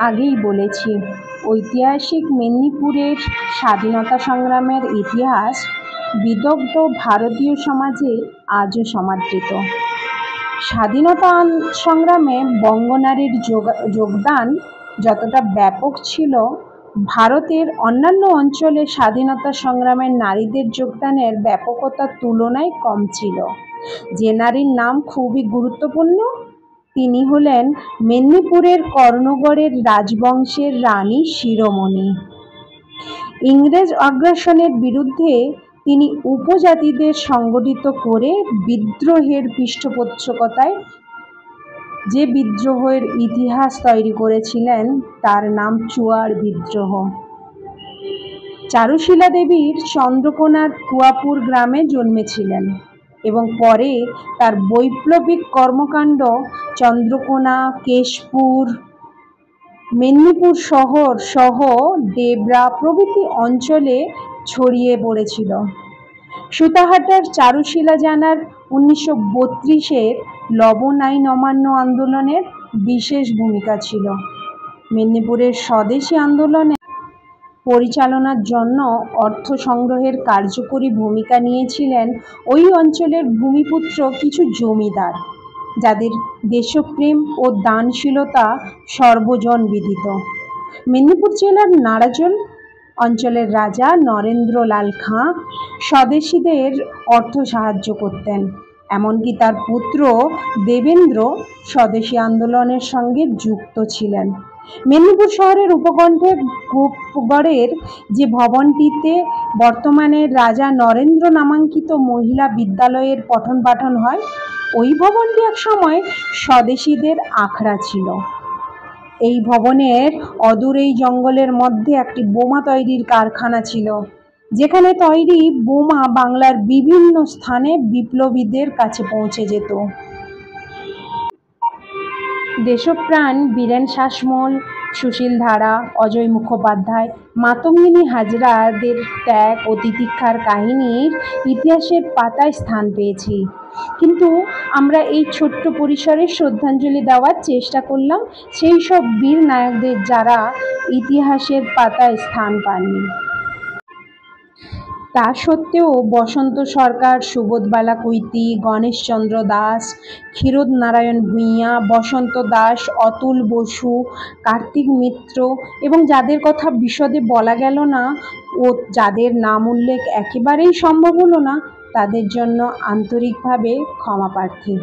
আগেই বলেছি, ঐতিহাসিক মেদিনীপুরের স্বাধীনতা সংগ্রামের ইতিহাস বিদগ্ধ ভারতীয় সমাজে আজও সমাদৃত। স্বাধীনতা সংগ্রামে বঙ্গনারীর যোগদান যতটা ব্যাপক ছিল, ভারতের অন্যান্য অঞ্চলে স্বাধীনতা সংগ্রামে নারীদের যোগদানের ব্যাপকতার তুলনায় কম ছিল। যে নারীর নাম খুবই গুরুত্বপূর্ণ, তিনি হলেন মেদিনীপুরের কর্ণগড়ের রাজবংশের রানী শিরোমণি। ইংরেজ আগ্রাসনের বিরুদ্ধে তিনি উপজাতিদের সংগঠিত করে বিদ্রোহের পৃষ্ঠপোষকতায় যে বিদ্রোহের ইতিহাস তৈরি করেছিলেন তার নাম চুয়াড় বিদ্রোহ। চারুশীলা দেবীর চন্দ্রকোনার কুয়াপুর গ্রামে জন্মেছিলেন এবং পরে তার বৈপ্লবিক কর্মকাণ্ড চন্দ্রকোনা, কেশপুর, মেদিনীপুর শহর সহ ডেবরা প্রভৃতি অঞ্চলে ছড়িয়ে পড়েছিল। সুতাহাটার চারুশীলা জানার 1932-এর লবণ আইন অমান্য আন্দোলনের বিশেষ ভূমিকা ছিল। মেদিনীপুরের স্বদেশী আন্দোলনের পরিচালনার জন্য অর্থ সংগ্রহের কার্যকরী ভূমিকা নিয়েছিলেন ওই অঞ্চলের ভূমিপুত্র কিছু জমিদার, যাদের দেশপ্রেম ও দানশীলতা সর্বজনবিদিত। মেদিনীপুর জেলার নাড়াজোল অঞ্চলের রাজা নরেন্দ্রলাল খাঁ স্বদেশীদের অর্থ সাহায্য করতেন। এমনকি তার পুত্র দেবেন্দ্র স্বদেশী আন্দোলনের সঙ্গে যুক্ত ছিলেন। মেদিনীপুর শহরের উপকণ্ঠে গোপগড়ের যে ভবনটিতে বর্তমানে রাজা নরেন্দ্র নামাঙ্কিত মহিলা বিদ্যালয়ের পঠন পাঠন হয়, ওই ভবনটি একসময় স্বদেশীদের আখড়া ছিল। এই ভবনের অদূরেই জঙ্গলের মধ্যে একটি বোমা তৈরির কারখানা ছিল, যেখানে তৈরি বোমা বাংলার বিভিন্ন স্থানে বিপ্লবীদের কাছে পৌঁছে যেত। দেশপ্রাণ বীরেন শাসমল, সুশীল ধারা, অজয় মুখোপাধ্যায়, মাতঙ্গিনী হাজরাদের ত্যাগ ও তিতিক্ষার কাহিনীর ইতিহাসের পাতায় স্থান পেয়েছি। কিন্তু আমরা এই ছোট্ট পরিসরে শ্রদ্ধাঞ্জলি দেওয়ার চেষ্টা করলাম সেই সব বীর নায়কদের যারা ইতিহাসের পাতায় স্থান পাননি। তা সত্ত্বেও বসন্ত সরকার, সুবোধবালা কুইতি, গণেশচন্দ্র দাস, ক্ষীরোদনারায়ণ ভূঁইয়া, বসন্ত দাস, অতুল বসু, কার্তিক মিত্র এবং যাদের কথা বিশদে বলা গেল না ও যাদের নাম উল্লেখ একেবারেই সম্ভব হলো না, তাদের জন্য আন্তরিকভাবে ক্ষমাপ্রার্থী।